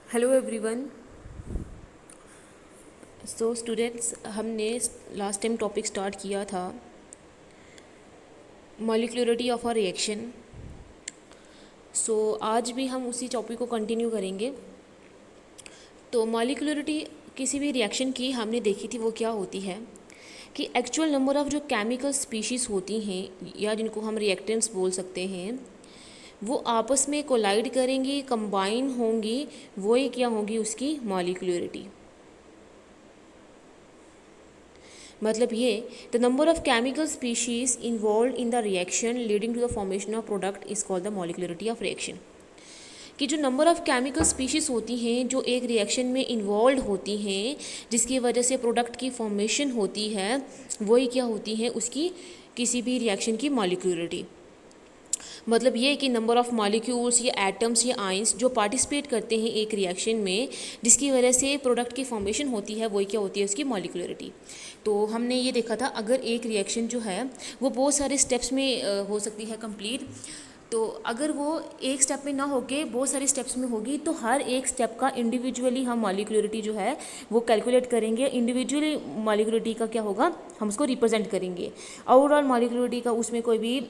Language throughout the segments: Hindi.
Hello everyone. सो स्टूडेंट्स, हमने लास्ट टाइम टॉपिक स्टार्ट किया था मॉलिक्यूलरिटी ऑफ अ रिएक्शन। सो आज भी हम उसी टॉपिक को कंटिन्यू करेंगे। तो मॉलिक्यूलरिटी किसी भी रिएक्शन की हमने देखी थी, वो क्या होती है कि एक्चुअल नंबर ऑफ़ जो केमिकल स्पीशीज़ होती हैं या जिनको हम रिएक्टेंट्स बोल सकते हैं, वो आपस में कोलाइड करेंगी, कंबाइन होंगी, वो ही क्या होगी उसकी मॉलिक्यूलरिटी। मतलब ये the number of chemical species involve in the reaction leading to the formation of product is called the molecularity of reaction. कि जो नंबर ऑफ केमिकल स्पीशीज होती हैं जो एक रिएक्शन में इन्वॉल्व होती हैं, जिसकी वजह से प्रोडक्ट की फॉर्मेशन होती है, वही क्या होती है उसकी किसी भी रिएक्शन की मॉलिक्यूलरिटी। मतलब ये कि नंबर ऑफ़ मॉलिक्यूल्स या एटम्स या आइंस जो पार्टिसिपेट करते हैं एक रिएक्शन में, जिसकी वजह से प्रोडक्ट की फॉर्मेशन होती है, वही क्या होती है उसकी मॉलिक्यूलरिटी। तो हमने ये देखा था अगर एक रिएक्शन जो है वो बहुत सारे स्टेप्स में हो सकती है कंप्लीट। तो अगर वो एक स्टेप में ना होके बहुत सारे स्टेप्स में होगी, तो हर एक स्टेप का इंडिविजुअली हम मॉलिक्यूलरिटी जो है वो कैलकुलेट करेंगे। इंडिविजुअली मॉलिक्यूलरिटी का क्या होगा, हम उसको रिप्रेजेंट करेंगे। ओवरऑल मॉलिक्यूलरिटी का उसमें कोई भी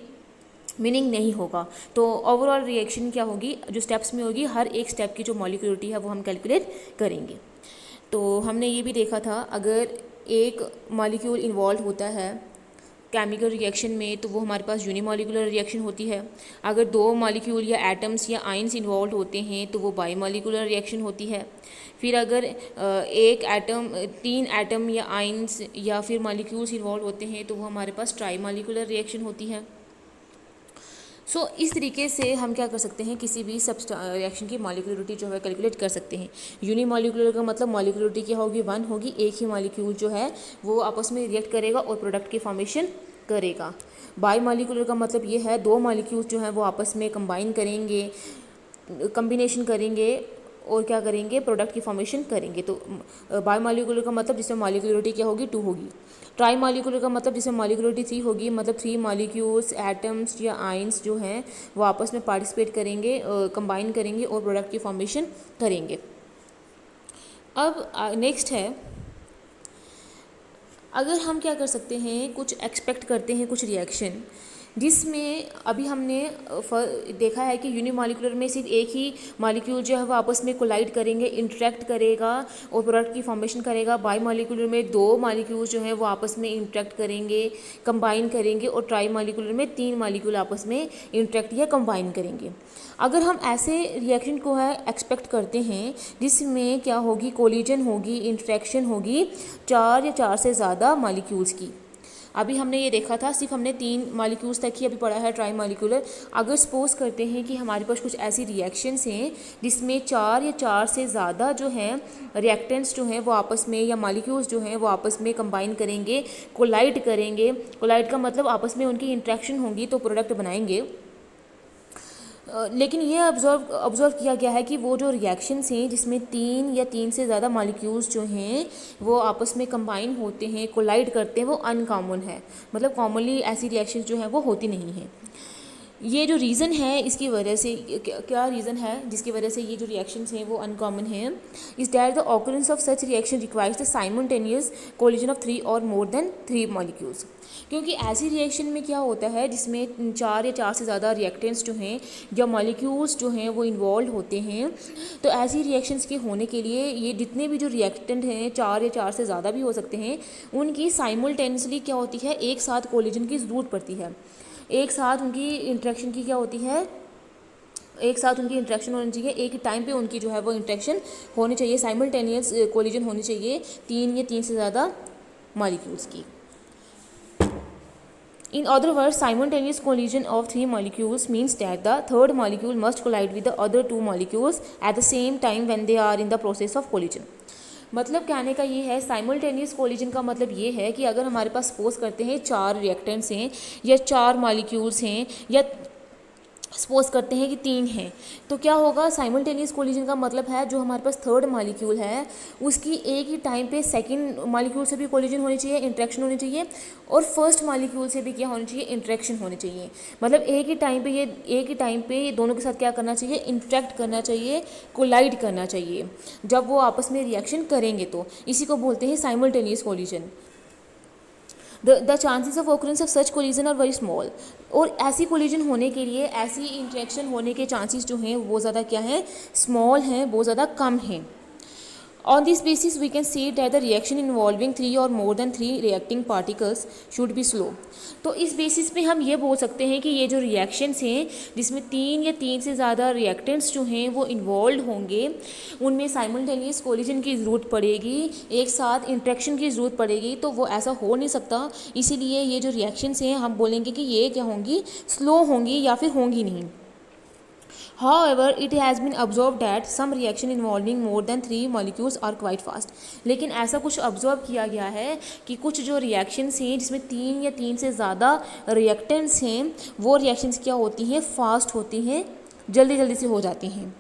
मीनिंग नहीं होगा। तो ओवरऑल रिएक्शन क्या होगी, जो स्टेप्स में होगी, हर एक स्टेप की जो मॉलिक्यूलरिटी है वो हम कैलकुलेट करेंगे। तो हमने ये भी देखा था अगर एक मॉलिक्यूल इन्वॉल्व होता है केमिकल रिएक्शन में, तो वो हमारे पास यूनिमॉलिक्यूलर रिएक्शन होती है। अगर दो मॉलिक्यूल या एटम्स या आइंस इन्वॉल्व होते हैं तो वो बाईमॉलिक्यूलर रिएक्शन होती है। फिर अगर एक एटम, तीन एटम या आइंस या फिर मॉलिक्यूल्स इन्वॉल्व होते हैं तो वो हमारे पास ट्राईमॉलिक्यूलर रिएक्शन होती है। इस तरीके से हम क्या कर सकते हैं, किसी भी रिएक्शन की मॉलिक्यूलरिटी जो है कैलकुलेट कर सकते हैं। यूनिमॉलिक्यूलर का मतलब मॉलिक्यूलरिटी क्या होगी, वन होगी। एक ही मॉलिक्यूल जो है वो आपस में रिएक्ट करेगा और प्रोडक्ट की फॉर्मेशन करेगा। बाई मॉलिक्यूलर का मतलब ये है दो मॉलिक्यूल्स जो हैं वो आपस में कंबाइन करेंगे, कम्बिनेशन करेंगे और क्या करेंगे, प्रोडक्ट की फॉर्मेशन करेंगे। तो बाई मॉलिक्यूलर का मतलब जिसमें मॉलिक्यूलरिटी क्या होगी, टू होगी। ट्राई मॉलिक्यूलर का मतलब जिसमें मॉलिक्यूलरिटी थ्री होगी, मतलब थ्री मॉलिक्यूल्स, एटम्स या आइंस जो हैं वो आपस में पार्टिसिपेट करेंगे, कंबाइन करेंगे और प्रोडक्ट की फॉर्मेशन करेंगे। अब नेक्स्ट है, अगर हम क्या कर सकते हैं, कुछ एक्सपेक्ट करते हैं कुछ रिएक्शन जिसमें अभी हमने देखा है कि यूनिमॉलिक्यूलर में सिर्फ एक ही मॉलिक्यूल जो है वो आपस में कोलाइड करेंगे, इंटरेक्ट करेगा और प्रोडक्ट की फॉर्मेशन करेगा। बाई मॉलिक्यूलर में दो मॉलिक्यूल जो है वो आपस में इंटरेक्ट करेंगे, कंबाइन करेंगे और ट्राई मॉलिक्यूलर में तीन मॉलिक्यूल आपस में इंटरेक्ट या कंबाइन करेंगे। अगर हम ऐसे रिएक्शन को है एक्सपेक्ट करते हैं जिसमें क्या होगी, कोलिजन होगी, इंटरेक्शन होगी चार या चार से ज़्यादा मॉलिक्यूल्स की। अभी हमने ये देखा था सिर्फ हमने तीन मॉलिक्यूल्स तक ही अभी पढ़ा है ट्राई मॉलिक्यूलर। अगर सपोज करते हैं कि हमारे पास कुछ ऐसी रिएक्शंस हैं जिसमें चार या चार से ज़्यादा जो हैं रिएक्टेंट्स जो हैं वो आपस में, या मॉलिक्यूल्स जो हैं वो आपस में कंबाइन करेंगे, कोलाइड करेंगे। कोलाइड का मतलब आपस में उनकी इंट्रैक्शन होंगी तो प्रोडक्ट बनाएंगे। लेकिन ये ऑब्जर्व किया गया है कि वो जो रिएक्शंस हैं जिसमें तीन या तीन से ज़्यादा मॉलिक्यूल्स जो हैं वो आपस में कंबाइन होते हैं, कोलाइड करते हैं, वो अनकॉमन है। मतलब कॉमनली ऐसी रिएक्शंस जो हैं वो होती नहीं हैं। ये जो रीज़न है इसकी वजह से, क्या रीज़न है जिसकी वजह से ये जो रिएक्शंस हैं वो अनकॉमन हैं, is that the occurrence of such reaction requires the simultaneous collision of three और मोर देन थ्री मॉलिक्यूल्स। क्योंकि ऐसी रिएक्शन में क्या होता है जिसमें चार या चार से ज़्यादा रिएक्टेंट्स जो हैं या मॉलिक्यूल्स जो हैं वो इन्वॉल्व होते हैं, तो ऐसी रिएक्शंस के होने के लिए ये जितने भी जो रिएक्टेंट हैं, चार या चार से ज़्यादा भी हो सकते हैं, उनकी साइमल्टेनियसली क्या होती है, एक साथ कोलिजन की ज़रूरत पड़ती है। एक साथ उनकी इंट्रैक्शन की क्या होती है, एक साथ उनकी इंट्रैक्शन होनी चाहिए, एक टाइम पे उनकी जो है वो इंट्रैक्शन होनी चाहिए, साइमल्टेनियस कोलिजन होनी चाहिए तीन या तीन से ज़्यादा मॉलिक्यूल्स की। In other words, simultaneous collision of three molecules means that the third molecule must collide with the other two molecules at the same time when they are in the process of collision. मतलब कहने का ये है, साइमल्टेनियस कोलिजन का मतलब ये है कि अगर हमारे पास सपोज करते हैं चार रिएक्टेंट्स हैं या चार मॉलिक्यूल्स हैं या सपोज करते हैं कि 3 हैं, तो क्या होगा, साइमल्टेनियस कोलिजन का मतलब है जो हमारे पास थर्ड मॉलिक्यूल है उसकी एक ही टाइम पे सेकंड मॉलिक्यूल से भी कोलिजन होनी चाहिए, इंटरेक्शन होनी चाहिए, और फर्स्ट मॉलिक्यूल से भी क्या होनी चाहिए, इंटरेक्शन होनी चाहिए। मतलब एक ही टाइम पे ये दोनों के साथ क्या करना चाहिए, इंटरेक्ट करना चाहिए, कोलाइड करना चाहिए जब वो आपस में रिएक्शन करेंगे, तो इसी को बोलते हैं simultaneous collision. The chances of occurrence of such collision are very small. और ऐसी कोलिजन होने के लिए, ऐसी इंटरेक्शन होने के चांसेस जो हैं वो ज़्यादा क्या है, स्मॉल हैं, बहुत ज़्यादा कम हैं। On this basis, we can see that the reaction involving 3 or more than 3 reacting particles should be slow। तो इस बेसिस पे हम ये बोल सकते हैं कि ये जो रिएक्शंस हैं जिसमें 3 या 3 से ज़्यादा रिएक्टेंट्स जो हैं वो इन्वॉल्व होंगे, उनमें साइमल्टेनियस कोलिजन की ज़रूरत पड़ेगी, एक साथ इंटरेक्शन की ज़रूरत पड़ेगी, तो वो ऐसा हो नहीं सकता। इसीलिए ये जो रिएक्शंस हैं हम बोलेंगे कि ये क्या होंगी, स्लो होंगी या फिर होंगी नहीं। However, it has been observed that some reaction involving more than 3 molecules are quite fast। लेकिन ऐसा कुछ ऑब्जर्व किया गया है कि कुछ जो रिएक्शंस हैं जिसमें 3 या 3 से ज़्यादा रिएक्टेंट्स हैं, वो रिएक्शंस क्या होती हैं, फास्ट होती हैं, जल्दी जल्दी से हो जाती हैं।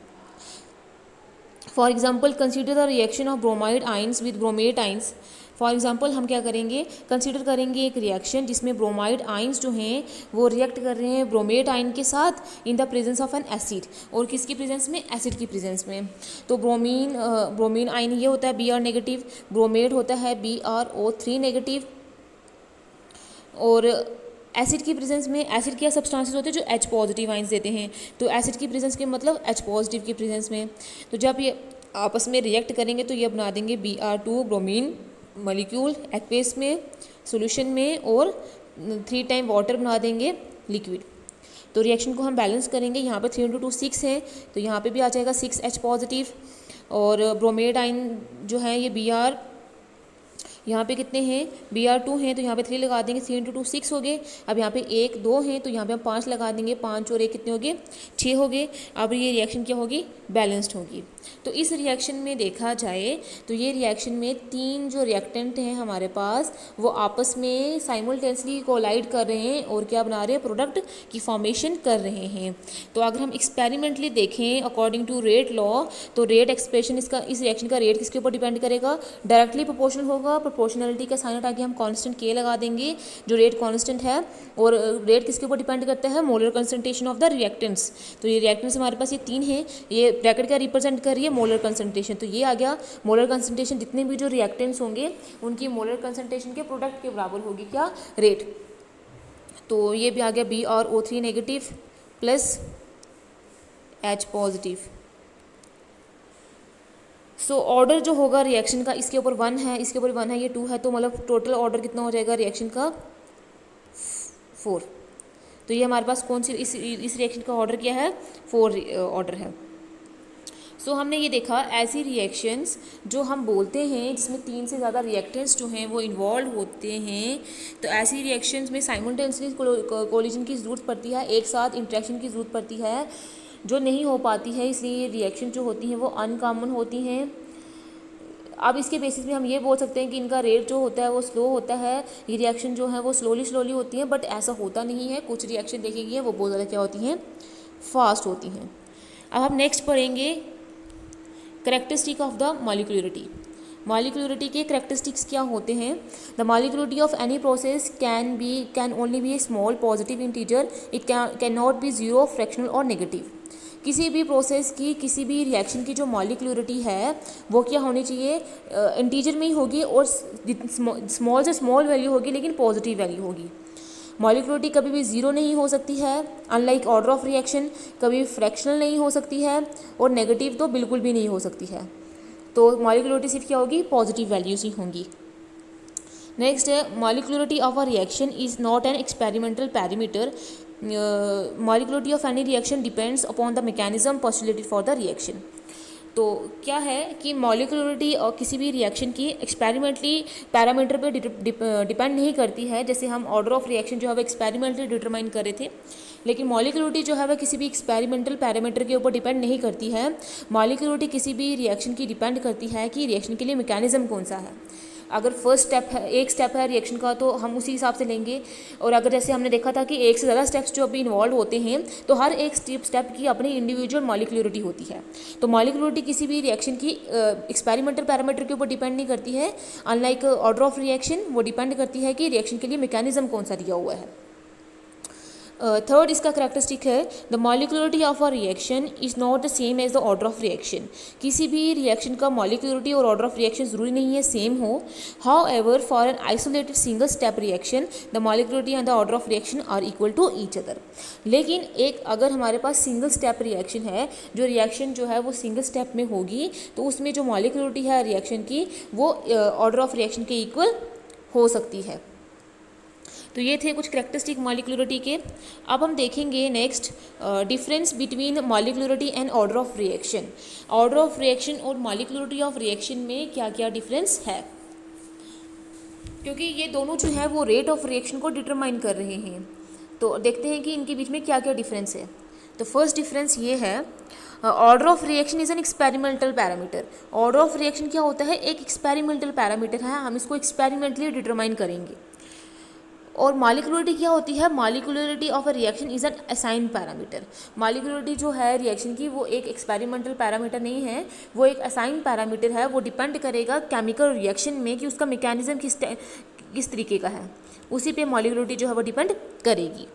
For example, consider the reaction of bromide ions with bromate ions. For example हम क्या करेंगे, कंसिडर करेंगे एक रिएक्शन जिसमें ब्रोमाइड आइंस जो हैं वो रिएक्ट कर रहे हैं ब्रोमेट आइन के साथ in the presence of N acid. और किसकी प्रेजेंस में, एसिड की प्रेजेंस में। तो ब्रोमीन आइन ये होता है Br नेगेटिव, ब्रोमेट होता है BrO3 नेगेटिव, और एसिड की प्रेजेंस में, एसिड क्या सब्सटेंसेस होते हैं जो H पॉजिटिव आइंस देते हैं, तो एसिड की प्रेजेंस के मतलब H पॉजिटिव की प्रेजेंस में। तो जब ये आपस में रिएक्ट करेंगे तो ये बना देंगे Br2 ब्रोमीन मॉलिक्यूल एक्वेस में, सॉल्यूशन में, और 3 टाइम वाटर बना देंगे लिक्विड। तो रिएक्शन को हम बैलेंस करेंगे, यहाँ पे 3 × 2 6 है, तो यहाँ पे भी आ जाएगा 6H पॉजिटिव। और ब्रोमेड आइन जो है ये Br, यहाँ पे कितने हैं, Br2 हैं, तो यहाँ पे 3 लगा देंगे, 3 × 2 6 हो गए। अब यहाँ पे 1 2 हैं, तो यहाँ पे हम 5 लगा देंगे, 5 और 1 कितने हो गए, 6 हो गए। अब ये रिएक्शन क्या होगी, बैलेंस्ड होगी। तो इस रिएक्शन में देखा जाए तो ये रिएक्शन में 3 जो रिएक्टेंट हैं हमारे पास वो आपस में साइमल्टेनियसली कोलाइड कर रहे हैं और क्या बना रहे हैं, प्रोडक्ट की फॉर्मेशन कर रहे हैं। तो अगर हम एक्सपेरिमेंटली देखें अकॉर्डिंग टू रेट लॉ, तो रेट एक्सप्रेशन इसका, इस रिएक्शन का रेट किसके ऊपर डिपेंड करेगा, डायरेक्टली प्रोपोर्शनल होगा। प्रोपोर्शनलिटी का साइन हटा के हम कांस्टेंट K लगा देंगे जो रेट कांस्टेंट है। और रेट किसके ऊपर डिपेंड करता है, molar concentration of the reactants. तो ये रिएक्टेंट्स हमारे पास ये 3 हैं, ये ब्रैकेट क्या रिप्रेजेंट कर रही है, मोलर कंसंट्रेशन। तो ये आ गया मोलर कंसंट्रेशन, जितने भी जो रिएक्टेंट्स होंगे उनकी मोलर कंसंट्रेशन के प्रोडक्ट के बराबर होगी क्या, रेट। तो ये भी आ गया BrO3 negative plus H positive. So order जो होगा रिएक्शन का, इसके ऊपर 1 है, इसके ऊपर 1 है, ये 2 है, तो मतलब टोटल ऑर्डर कितना हो जाएगा रिएक्शन का, 4। तो ये हमारे पास कौन सी इस रिएक्शन का ऑर्डर क्या है, 4 ऑर्डर है। सो हमने ये देखा ऐसी रिएक्शंस जो हम बोलते हैं जिसमें 3 से ज़्यादा रिएक्टेंट्स जो हैं वो इन्वॉल्व होते हैं, तो ऐसी रिएक्शंस में साइमल्टेनियसली कोलिजन की ज़रूरत पड़ती है, एक साथ इंटरेक्शन की ज़रूरत पड़ती है, जो नहीं हो पाती है, इसलिए ये रिएक्शन जो होती हैं वो अनकॉमन होती हैं। अब इसके बेसिस में हम ये बोल सकते हैं कि इनका रेट जो होता है वो स्लो होता है, ये रिएक्शन जो है वो स्लोली होती है, बट ऐसा होता नहीं है। कुछ रिएक्शन देखेंगे वो बहुत ज़्यादा क्या होती हैं, फास्ट होती हैं। अब हम नेक्स्ट पढ़ेंगे characteristic of the molecularity. Molecularity के करेक्टरिस्टिक्स क्या होते हैं, the molecularity of any process can only be a small positive integer, it can not be zero, fractional और नेगेटिव। किसी भी प्रोसेस की, किसी भी रिएक्शन की जो मॉलिक्यूलरिटी है वो क्या होनी चाहिए, इंटीजर में ही होगी और स्मॉल से स्मॉल वैल्यू होगी, लेकिन पॉजिटिव वैल्यू होगी। मॉलिक्यूलरिटी कभी भी ज़ीरो नहीं हो सकती है, अनलाइक ऑर्डर ऑफ रिएक्शन कभी फ्रैक्शनल नहीं हो सकती है, और नेगेटिव तो बिल्कुल भी नहीं हो सकती है। तो मॉलिक्यूलरिटी सिर्फ क्या होगी, पॉजिटिव वैल्यूज ही होंगी। नेक्स्ट है molecularity of a reaction is not an experimental parameter. Molecularity of any reaction depends upon the mechanism postulated for the reaction. तो क्या है कि मॉलिक्यूलरिटी और किसी भी रिएक्शन की एक्सपेरिमेंटली पैरामीटर पे डिपेंड नहीं करती है। जैसे हम ऑर्डर ऑफ रिएक्शन जो है वो एक्सपेरिमेंटली डिटरमाइन कर रहे थे, लेकिन मॉलिक्यूलरिटी जो है वह किसी भी एक्सपेरिमेंटल पैरामीटर के ऊपर डिपेंड नहीं करती है। मॉलिक्यूलरिटी किसी भी रिएक्शन की डिपेंड करती है कि रिएक्शन के लिए मैकेनिज्म कौन सा है। अगर फर्स्ट स्टेप है, एक स्टेप है रिएक्शन का, तो हम उसी हिसाब से लेंगे। और अगर जैसे हमने देखा था कि एक से ज़्यादा स्टेप्स जो अभी इन्वॉल्व होते हैं, तो हर एक स्टेप की अपनी इंडिविजुअल मॉलिक्यूलरिटी होती है। तो मॉलिक्यूलरिटी किसी भी रिएक्शन की एक्सपेरिमेंटल पैरामीटर के ऊपर डिपेंड नहीं करती है, अनलाइक ऑर्डर ऑफ रिएक्शन वो डिपेंड करती है कि रिएक्शन के लिए मैकेनिज्म कौन सा दिया हुआ है। थर्ड इसका करेक्टरिस्टिक है, the molecularity of a reaction is not the same as the order of reaction. किसी भी रिएक्शन का मॉलिक्यूलरिटी और ऑर्डर ऑफ रिएक्शन ज़रूरी नहीं है सेम हो। However for an isolated single step reaction the molecularity and the order of reaction are equal to each other. लेकिन एक अगर हमारे पास सिंगल स्टेप रिएक्शन है, जो रिएक्शन जो है वो सिंगल स्टेप में होगी, तो उसमें जो मॉलिक्यूलरिटी है रिएक्शन की वो ऑर्डर ऑफ रिएक्शन के इक्वल हो सकती है। तो ये थे कुछ करेक्टरिस्टिक मॉलिक्यूलरिटी के। अब हम देखेंगे next difference between molecularity and order of reaction. Order of reaction और मॉलिक्यूलरिटी ऑफ रिएक्शन में क्या क्या डिफरेंस है, क्योंकि ये दोनों जो है वो रेट ऑफ रिएक्शन को डिटरमाइन कर रहे हैं। तो देखते हैं कि इनके बीच में क्या क्या डिफरेंस है। तो फर्स्ट डिफरेंस ये है, order of reaction is an experimental parameter. Order of reaction क्या होता है, एक एक्सपेरिमेंटल पैरामीटर है, हम इसको एक्सपेरिमेंटली डिटरमाइन करेंगे। और मॉलिक्यूलरिटी क्या होती है, molecularity of a reaction is an assign parameter. Molecularity जो है रिएक्शन की वो एक एक्सपेरिमेंटल पैरामीटर नहीं है, वो एक असाइन पैरामीटर है। वो डिपेंड करेगा केमिकल रिएक्शन में कि उसका मैकेनिज्म किस तरीके का है, उसी पे मॉलिक्यूलरिटी जो है वो डिपेंड करेगी।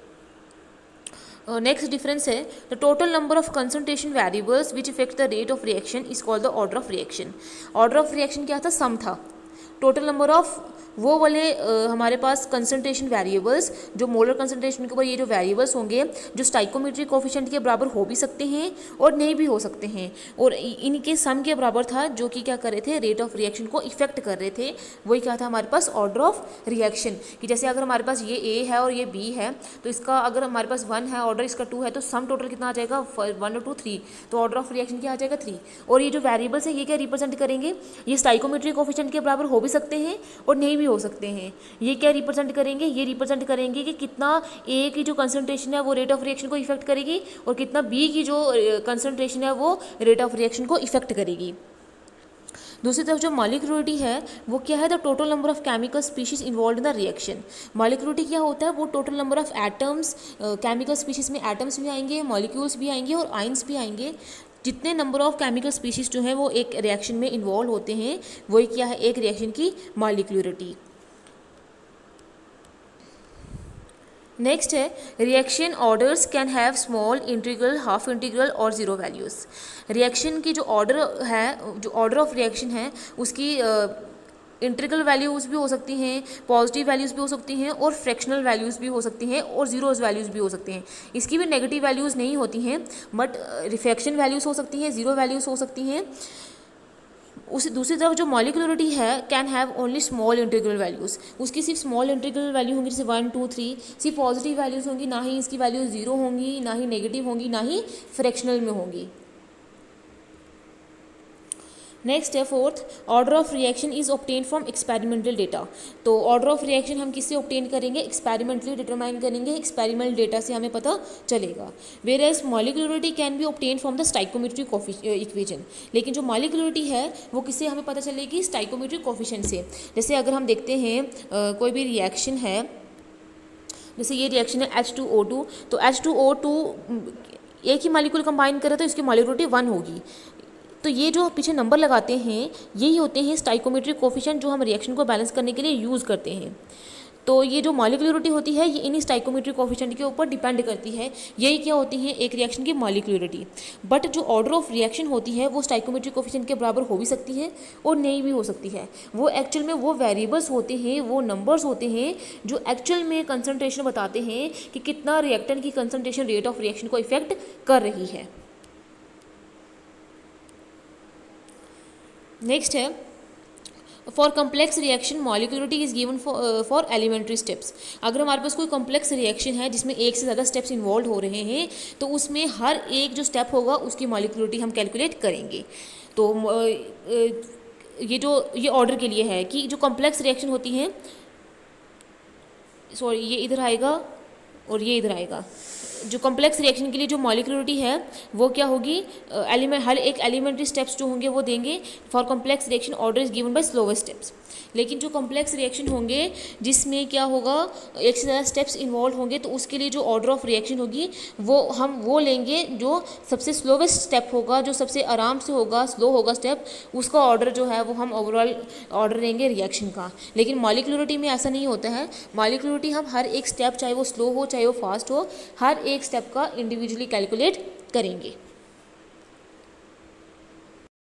नेक्स्ट डिफरेंस है, the total number of concentration variables which effect the rate of reaction is called the order of reaction. Order of reaction क्या था, सम था। टोटल नंबर ऑफ वो वाले हमारे पास कंसंट्रेशन वेरिएबल्स, जो मोलर कंसंट्रेशन के ऊपर ये जो वेरिएबल्स होंगे, जो स्टाइकोमेट्रिक कोफिशिएंट के बराबर हो भी सकते हैं और नहीं भी हो सकते हैं, और इनके सम के बराबर था, जो कि क्या कर रहे थे, रेट ऑफ रिएक्शन को इफेक्ट कर रहे थे। वही क्या था हमारे पास, ऑर्डर ऑफ रिएक्शन। कि जैसे अगर हमारे पास ये ए है और ये बी है, तो इसका अगर हमारे पास 1 है, ऑर्डर इसका 2 है, तो सम टोटल कितना आ जाएगा, 1 और 2 3, तो ऑर्डर ऑफ रिएक्शन क्या आ जाएगा, 3। और ये जो वेरिएबल्स है ये क्या रिप्रेजेंट करेंगे, ये स्टाइकोमेट्रिक कोफिशिएंट के बराबर हो भी सकते हैं और नहीं भी हो सकते हैं। ये क्या रिप्रेजेंट करेंगे, ये रिप्रेजेंट करेंगे कि कितना ए की जो कंसंट्रेशन है वो रेट ऑफ रिएक्शन को इफेक्ट करेगी और कितना बी की जो कंसंट्रेशन है वो रेट ऑफ रिएक्शन को इफेक्ट करेगी। दूसरी तरफ जो मॉलिक्यूलरिटी है वो क्या है, the total number of chemical species involve in the reaction. Molecularity क्या होता है, वो total number of atoms, chemical species में एटम्स भी आएंगे, मॉलिक्यूल्स भी आएंगे और आइंस भी आएंगे। जितने नंबर ऑफ केमिकल स्पीशीज जो हैं वो एक रिएक्शन में इन्वॉल्व होते हैं, वही क्या है, एक रिएक्शन की मॉलिक्यूलरिटी। नेक्स्ट है, reaction orders can have small, integral, half integral और ज़ीरो वैल्यूज़। रिएक्शन की जो ऑर्डर है, जो ऑर्डर ऑफ रिएक्शन है, उसकी इंटीग्रल वैल्यूज़ भी हो सकती हैं, पॉजिटिव वैल्यूज़ भी हो सकती हैं और फ्रैक्शनल वैल्यूज़ भी हो सकती हैं और जीरोज़ वैल्यूज़ भी हो सकते हैं। इसकी भी नेगेटिव वैल्यूज़ नहीं होती हैं, बट रिफ्रैक्शन वैल्यूज़ हो सकती हैं, ज़ीरो वैल्यूज़ हो सकती हैं। उस दूसरी तरफ जो मॉलिक्यूलरिटी है can have only small integral values. उसकी सिर्फ स्मॉल इंटीग्रल वैल्यू होंगी, जैसे 1 2 3, सिर्फ पॉजिटिव वैल्यूज़ होंगी, ना ही इसकी वैल्यू जीरो होंगी, ना ही नेगेटिव होंगी, ना ही फ्रैक्शनल में होंगी। नेक्स्ट है fourth, order of reaction is obtain from experimental data. तो ऑर्डर ऑफ रिएक्शन हम किससे ऑब्टेन करेंगे, एक्सपेरिमेंटली डिटरमाइन करेंगे, एक्सपेरिमेंटल डेटा से हमें पता चलेगा। Whereas molecularity can be obtain from the stoichiometric equation. लेकिन जो मॉलिक्यूलरिटी है वो किससे हमें पता चलेगी, स्टाइकोमेट्रिक कोफिशिएंट से। जैसे अगर हम देखते हैं कोई भी रिएक्शन है, जैसे ये रिएक्शन है H2O2, तो H2O2 एक ही मॉलिक्यूल कंबाइन करे तो इसकी मॉलिक्यूलरिटी 1 होगी। तो ये जो पीछे नंबर लगाते हैं यही होते हैं स्टाइकोमेट्रिक कोफिशिएंट, जो हम रिएक्शन को बैलेंस करने के लिए यूज़ करते हैं। तो ये जो मॉलिक्यूलरिटी होती है ये इन्हीं स्टाइकोमेट्रिक कोफिशिएंट के ऊपर डिपेंड करती है। यही क्या होती है, एक रिएक्शन की मॉलिक्यूलरिटी। बट जो ऑर्डर ऑफ रिएक्शन होती है वो स्टाइकोमेट्रिक कोफिशिएंट के बराबर हो भी सकती है और नहीं भी हो सकती है। वो एक्चुअल में वो वेरिएबल्स होते हैं, वो नंबर्स होते हैं जो एक्चुअल में कंसनट्रेशन बताते हैं कि कितना रिएक्टेंट की कंसनट्रेशन रेट ऑफ रिएक्शन को इफेक्ट कर रही है। नेक्स्ट है, for complex reaction molecularity is given for elementary steps. अगर हमारे पास कोई कम्प्लेक्स रिएक्शन है जिसमें एक से ज़्यादा स्टेप्स इन्वॉल्व हो रहे हैं, तो उसमें हर एक जो स्टेप होगा उसकी मॉलिक्यूलरिटी हम कैलकुलेट करेंगे। तो ये ऑर्डर के लिए है कि जो कम्प्लेक्स रिएक्शन होती हैं, सॉरी ये इधर आएगा और ये इधर आएगा, जो कॉम्प्लेक्स रिएक्शन के लिए जो मॉलिक्युलरिटी है वो क्या होगी, हर एक एलिमेंट्री स्टेप्स जो होंगे वो देंगे। For complex reaction order is given by slowest steps. लेकिन जो कॉम्प्लेक्स रिएक्शन होंगे जिसमें क्या होगा, एक से ज़्यादा स्टेप्स इन्वॉल्व होंगे, तो उसके लिए जो ऑर्डर ऑफ रिएक्शन होगी वो लेंगे जो सबसे स्लोवेस्ट स्टेप होगा, जो सबसे आराम से होगा, स्लो होगा स्टेप, उसका ऑर्डर जो है वो हम ओवरऑल ऑर्डर लेंगे रिएक्शन का। लेकिन मॉलिक्युलरिटी में ऐसा नहीं होता है। मॉलिक्युलरिटी हम हर एक स्टेप, चाहे वो स्लो हो चाहे वो फास्ट हो, हर एक स्टेप का इंडिविजुअली कैलकुलेट करेंगे।